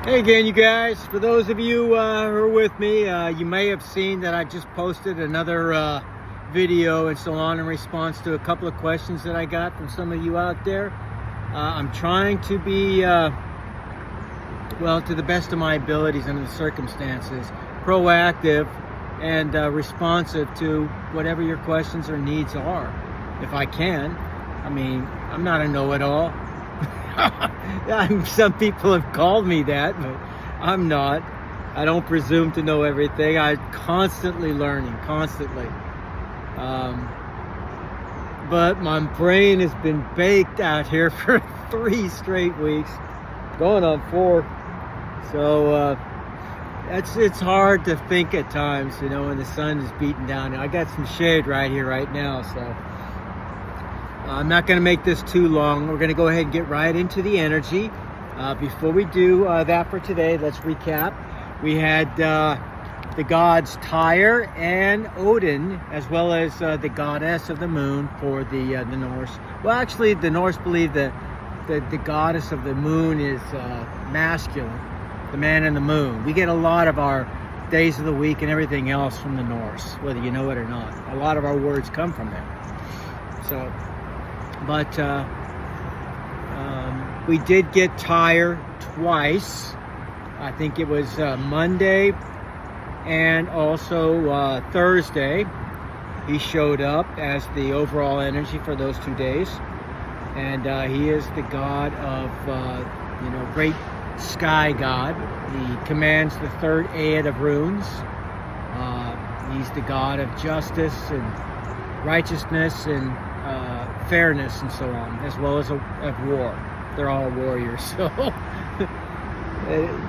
Hey again, you guys. For those of you who are with me, you may have seen that I just posted another video and so on in response to a couple of questions that I got from some of you out there. I'm trying to be, well, to the best of my abilities under the circumstances, proactive and responsive to whatever your questions or needs are, if I can. I mean, I'm not a know-it-all. Some people have called me that, but I'm not. I don't presume to know everything. I'm constantly learning, constantly. But my brain has been baked out here for 3 straight weeks, going on 4. So it's hard to think at times, you know, when the sun is beating down. I got some shade right here, right now, so. I'm not going to make this too long. We're going to go ahead and get right into the energy. Before we do that for today, let's recap. We had the gods Tyr and Odin, as well as the goddess of the moon for the Norse. Well, actually, the Norse believe that the goddess of the moon is masculine, the man in the moon. We get a lot of our days of the week and everything else from the Norse, whether you know it or not. A lot of our words come from them. So. But we did get Tyr twice. I think it was Monday and also Thursday. He showed up as the overall energy for those 2 days. And he is the god of, great sky god. He commands the 3rd Aeon of runes. He's the god of justice and righteousness and fairness and so on, as well as of war. They're all warriors, so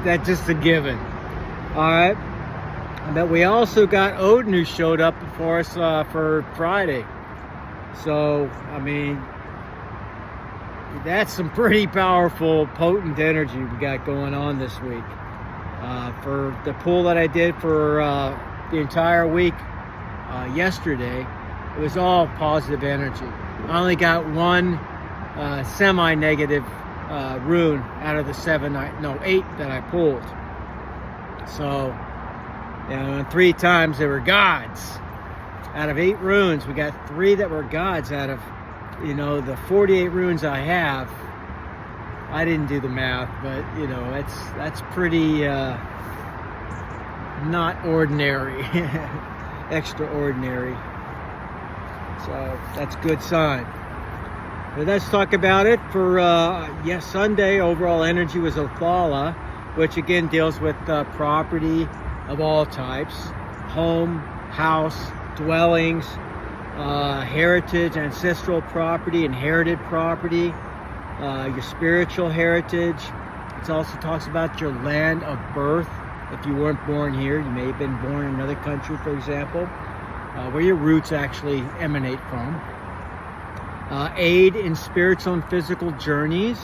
that's just a given. All right, but we also got Odin, who showed up for us for Friday. So I mean, that's some pretty powerful, potent energy we got going on this week. For the pull that I did for the entire week yesterday, it was all positive energy. I only got 1 semi-negative rune out of the 8 that I pulled. So, 3 times they were gods. Out of 8 runes, we got 3 that were gods out of, the 48 runes I have. I didn't do the math, but, that's pretty not ordinary, extraordinary. So that's a good sign. But let's talk about it. For Sunday, overall energy was Othala, which again deals with property of all types: home, house, dwellings, heritage, ancestral property, inherited property, your spiritual heritage. It also talks about your land of birth. If you weren't born here, you may have been born in another country, for example. Where your roots actually emanate from. Aid in spiritual and physical journeys.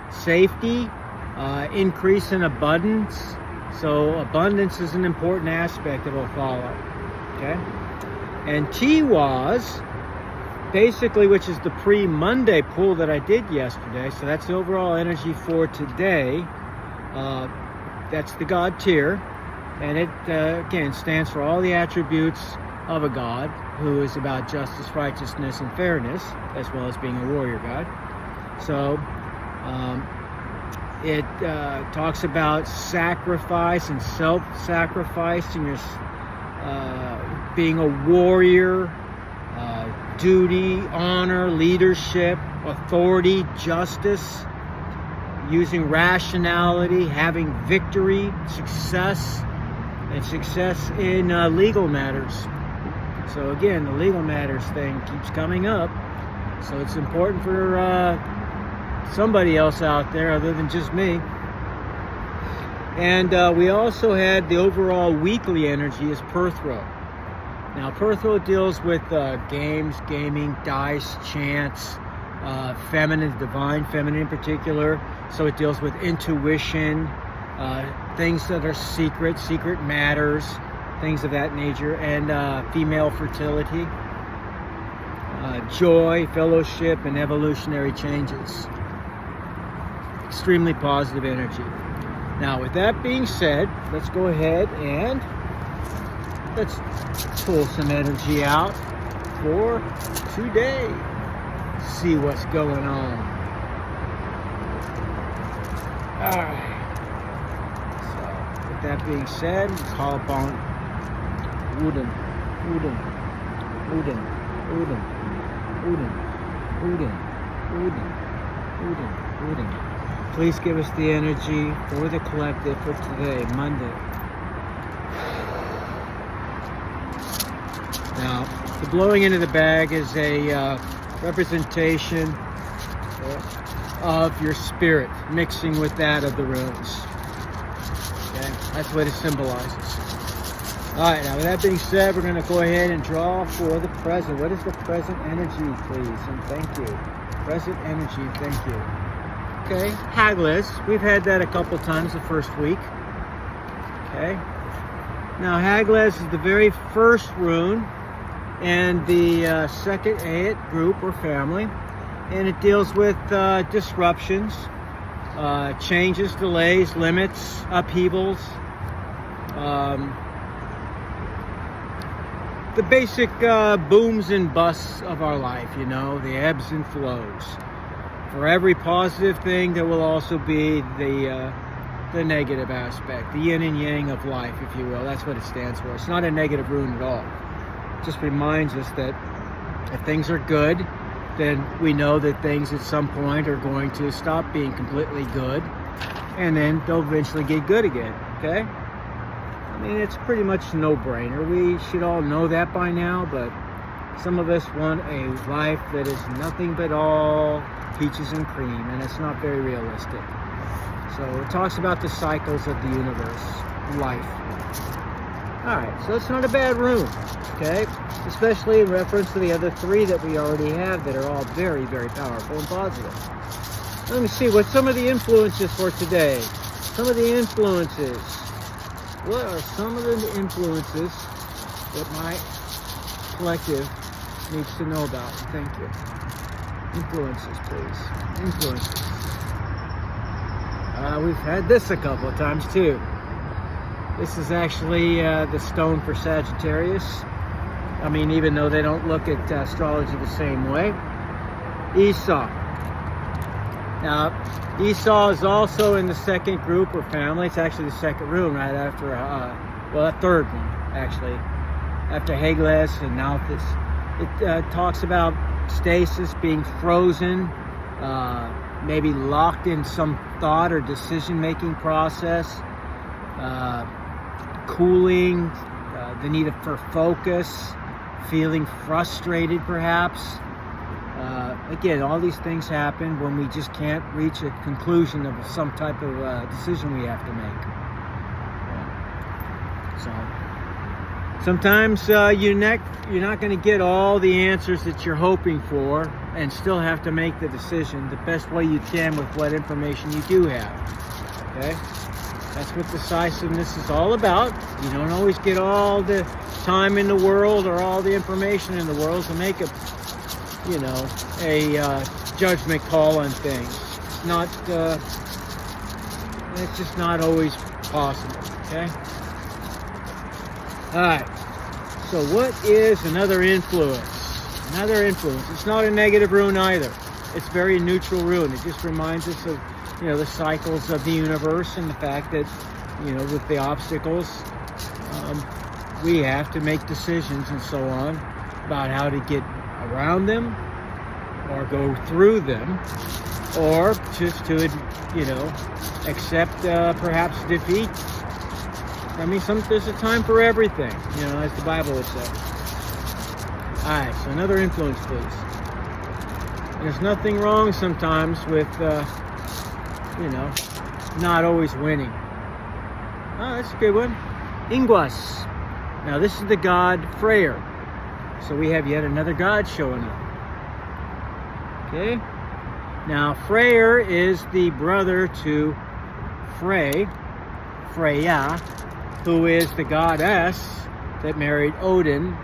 Safety. Increase in abundance. So abundance is an important aspect of Othala. Okay? And Tiwaz, basically, which is the pre-Monday pull that I did yesterday. So that's the overall energy for today. That's the god Tyr. And it, again, stands for all the attributes of a god who is about justice, righteousness, and fairness, as well as being a warrior god. So it talks about sacrifice and self-sacrifice, and your being a warrior, duty, honor, leadership, authority, justice, using rationality, having victory, success, and success in legal matters. So again, the legal matters thing keeps coming up. So it's important for somebody else out there other than just me. And we also had the overall weekly energy is Perthro. Now Perthro deals with games, gaming, dice, chance, feminine, divine feminine in particular. So it deals with intuition, things that are secret matters, things of that nature, and female fertility, joy, fellowship, and evolutionary changes. Extremely positive energy. Now, with that being said, let's go ahead and let's pull some energy out for today. See what's going on. All right. So, with that being said, we call upon Odin. Please give us the energy for the collective for today, Monday. Now, the blowing into the bag is a representation of your spirit mixing with that of the runes. Okay, that's what it symbolizes. All right, now with that being said, we're going to go ahead and draw for the present. What is the present energy, please? And thank you. Present energy, thank you. Okay, Haglas. We've had that a couple times the first week. Okay. Now, Haglas is the very first rune and the second Ayat group or family. And it deals with disruptions, changes, delays, limits, upheavals. The basic booms and busts of our life, you know, the ebbs and flows. For every positive thing, there will also be the negative aspect, the yin and yang of life, if you will. That's what it stands for. It's not a negative rune at all. It just reminds us that if things are good, then we know that things at some point are going to stop being completely good, and then they'll eventually get good again, okay? I mean, it's pretty much a no-brainer. We should all know that by now, but some of us want a life that is nothing but all peaches and cream, and it's not very realistic. So it talks about the cycles of the universe, life. All right, so it's not a bad rune, okay? Especially in reference to the other three that we already have that are all very, very powerful and positive. Let me see what some of the influences for today. Some of the influences. What are some of the influences that my collective needs to know about? Thank you. Influences, please. Influences. We've had this a couple of times too. This is actually the stone for Sagittarius. I mean, even though they don't look at astrology the same way. Esau. Now, Esau is also in the second group or family. It's actually the second rune right after, well, a third one, actually. After Haglas and Nauthis. It talks about stasis, being frozen, maybe locked in some thought or decision-making process, cooling, the need for focus, feeling frustrated perhaps. Again, all these things happen when we just can't reach a conclusion of some type of decision we have to make. So sometimes you're not going to get all the answers that you're hoping for and still have to make the decision the best way you can with what information you do have. Okay? That's what decisiveness is all about. You don't always get all the time in the world or all the information in the world to make a judgment call on things. It's just not always possible, okay? All right, so what is another influence? Another influence. It's not a negative rune either. It's very neutral rune. It just reminds us of, the cycles of the universe and the fact that, with the obstacles, we have to make decisions and so on about how to get around them or go through them, or just to, accept perhaps defeat. I mean, there's a time for everything, as the Bible would say. All right, so another influence, please. There's nothing wrong sometimes with, not always winning. Oh, that's a good one. Ingwas. Now, this is the God Freyr. So we have yet another god showing up. Okay. Now, Freyr is the brother to Freya, who is the goddess that married Odin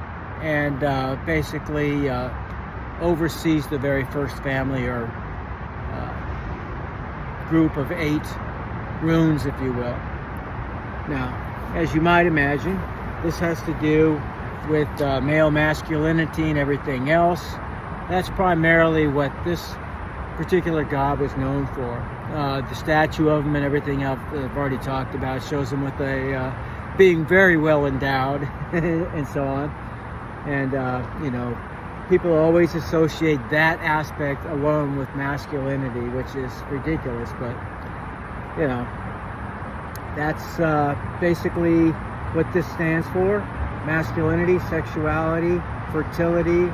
and basically oversees the very first family or group of 8 runes, if you will. Now, as you might imagine, this has to do with male masculinity and everything else. That's primarily what this particular god was known for. The statue of him and everything else that I've already talked about shows him with a being very well endowed and so on. And you know, people always associate that aspect alone with masculinity, which is ridiculous, but you know, that's basically what this stands for: masculinity, sexuality, fertility,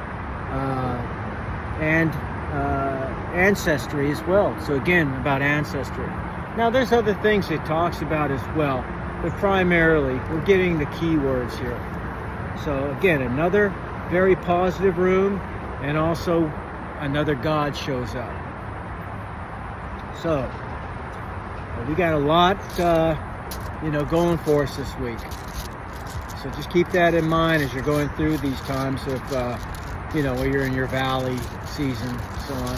and ancestry as well. So again, about ancestry. Now there's other things it talks about as well, but primarily we're getting the keywords here. So again, another very positive room, and also another god shows up. So we got a lot you know, going for us this week. So just keep that in mind as you're going through these times of you know, where you're in your valley season, so on,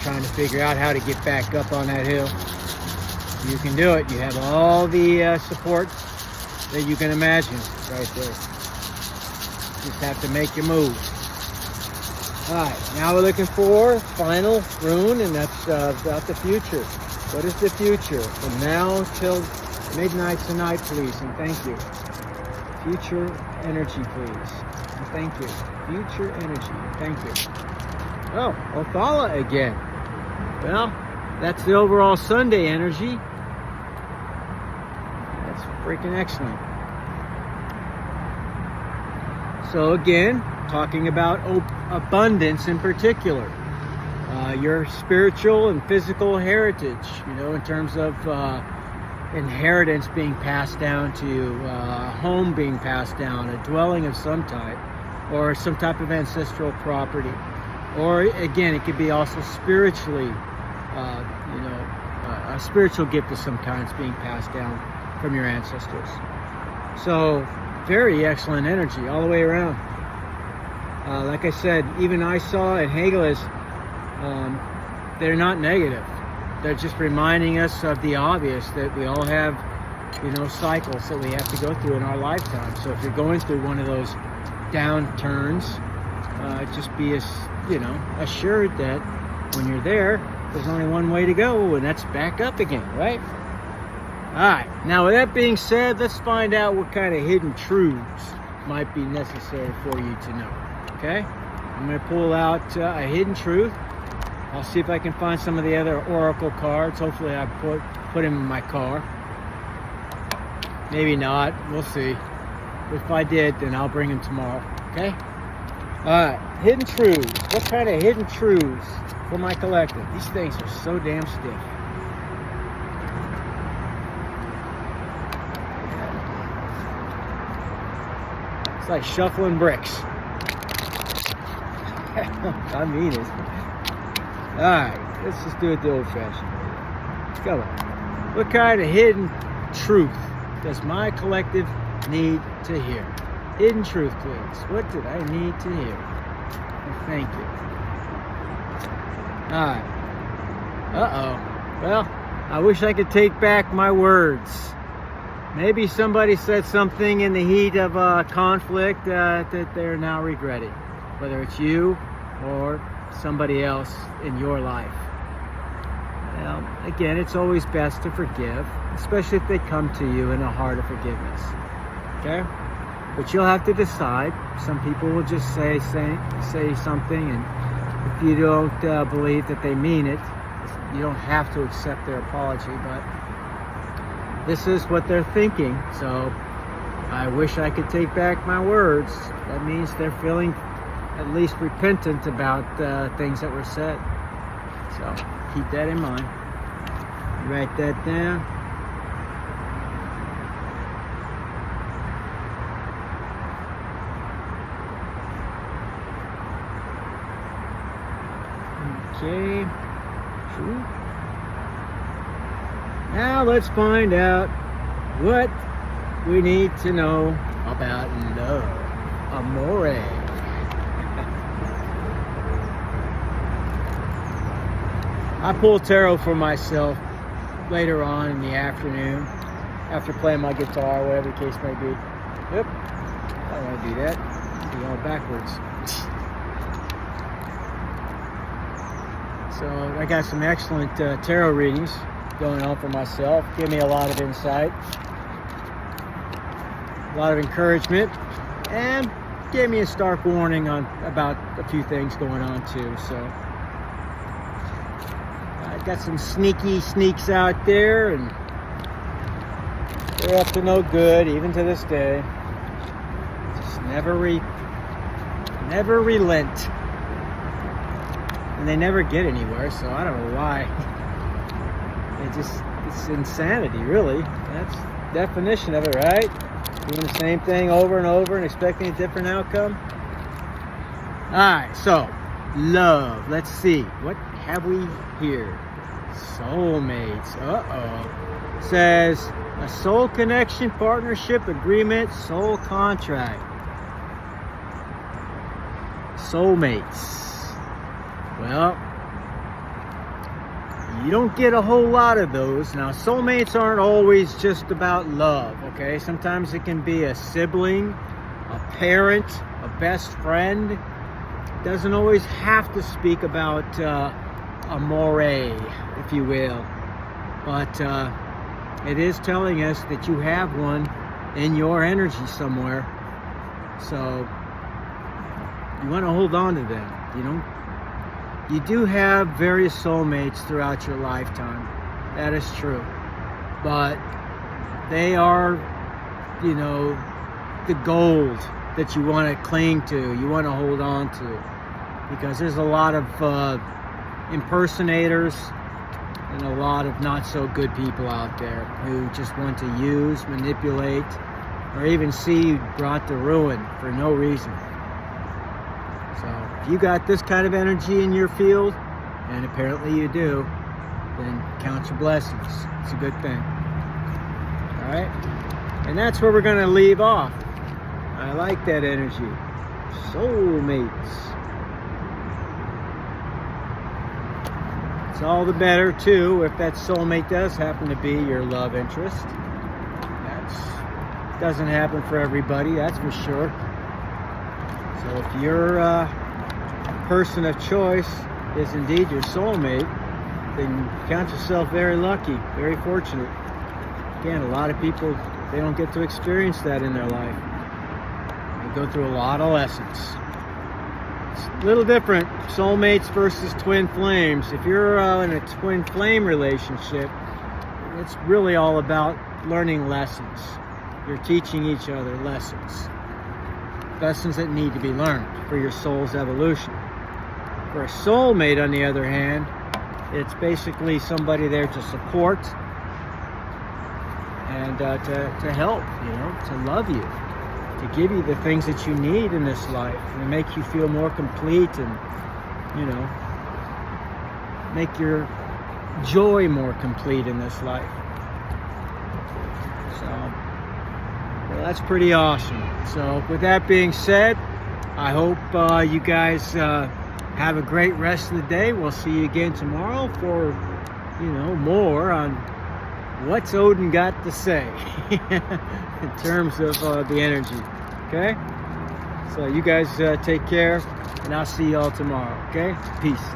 trying to figure out how to get back up on that hill. You can do it. You have all the support that you can imagine right there. Just have to make your move. Alright, now we're looking for final rune, and that's about the future. What is the future? From now till midnight tonight, please, and thank you. Future energy, please, and thank you. Future energy, thank you. Oh, Othala again. Well, that's the overall Sunday energy. That's freaking excellent. So again, talking about abundance in particular. Your spiritual and physical heritage, you know, in terms of inheritance being passed down to you, a home being passed down, a dwelling of some type, or some type of ancestral property. Or again, it could be also spiritually, you know, a spiritual gift of some kind is being passed down from your ancestors. So very excellent energy all the way around. Like I said, even I saw and Hegel they're not negative. They're just reminding us of the obvious, that we all have, you know, cycles that we have to go through in our lifetime. So if you're going through one of those downturns, just be you know, assured that when you're there, there's only one way to go, and that's back up again, right? Alright, now with that being said, let's find out what kind of hidden truths might be necessary for you to know. Okay? I'm going to pull out a hidden truth. I'll see if I can find some of the other oracle cards. Hopefully I put them in my car. Maybe not. We'll see. If I did, then I'll bring them tomorrow. Okay? Alright, hidden truths. What kind of hidden truths for my collective? These things are so damn stiff. It's like shuffling bricks. I mean it. Alright, let's just do it the old-fashioned way. Come on. What kind of hidden truth does my collective need to hear? Hidden truth, please. What did I need to hear? Well, thank you. Alright. Uh-oh. Well, I wish I could take back my words. Maybe somebody said something in the heat of conflict that they're now regretting. Whether it's you or somebody else in your life. Well, again, it's always best to forgive, especially if they come to you in a heart of forgiveness. Okay? But you'll have to decide. Some people will just say something, and if you don't believe that they mean it, you don't have to accept their apology, but this is what they're thinking. So I wish I could take back my words. That means they're feeling at least repentant about things that were said. So keep that in mind. Write that down. Okay. True. Now let's find out what we need to know about love. Amore. I pull tarot for myself later on in the afternoon after playing my guitar, whatever the case may be. Yep, I don't want to do that. I'm going backwards. So I got some excellent tarot readings going on for myself. Give me a lot of insight, a lot of encouragement, and gave me a stark warning on about a few things going on too. So I got some sneaky sneaks out there, and they're up to no good even to this day. Just never relent, and they never get anywhere. So I don't know why. It's insanity, really. That's the definition of it, right? Doing the same thing over and over and expecting a different outcome. Alright, so love. Let's see. What have we here? Soulmates. Says a soul connection, partnership, agreement, soul contract. Soulmates. Well, you don't get a whole lot of those. Now, soulmates aren't always just about love, okay? Sometimes it can be a sibling, a parent, a best friend. It doesn't always have to speak about amore, if you will. But it is telling us that you have one in your energy somewhere. So you want to hold on to them, you know? You do have various soulmates throughout your lifetime. That is true. But they are, you know, the gold that you want to cling to, you want to hold on to. Because there's a lot of impersonators and a lot of not so good people out there who just want to use, manipulate, or even see you brought to ruin for no reason. So if you got this kind of energy in your field, and apparently you do, then count your blessings. It's a good thing. All right? And that's where we're going to leave off. I like that energy. Soulmates. It's all the better, too, if that soulmate does happen to be your love interest. That doesn't happen for everybody, that's for sure. So if your person of choice is indeed your soulmate, then count yourself very lucky, very fortunate. Again, a lot of people, they don't get to experience that in their life. They go through a lot of lessons. It's a little different, soulmates versus twin flames. If you're in a twin flame relationship, it's really all about learning lessons. You're teaching each other lessons. Lessons that need to be learned for your soul's evolution. For a soulmate, on the other hand, it's basically somebody there to support and to help, you know, to love you, to give you the things that you need in this life, and make you feel more complete, and, you know, make your joy more complete in this life. So, well, that's pretty awesome. So with that being said, I hope you guys have a great rest of the day. We'll see you again tomorrow for, you know, more on what's Odin got to say in terms of the energy. Okay? So you guys take care, and I'll see y'all tomorrow. Okay? Peace.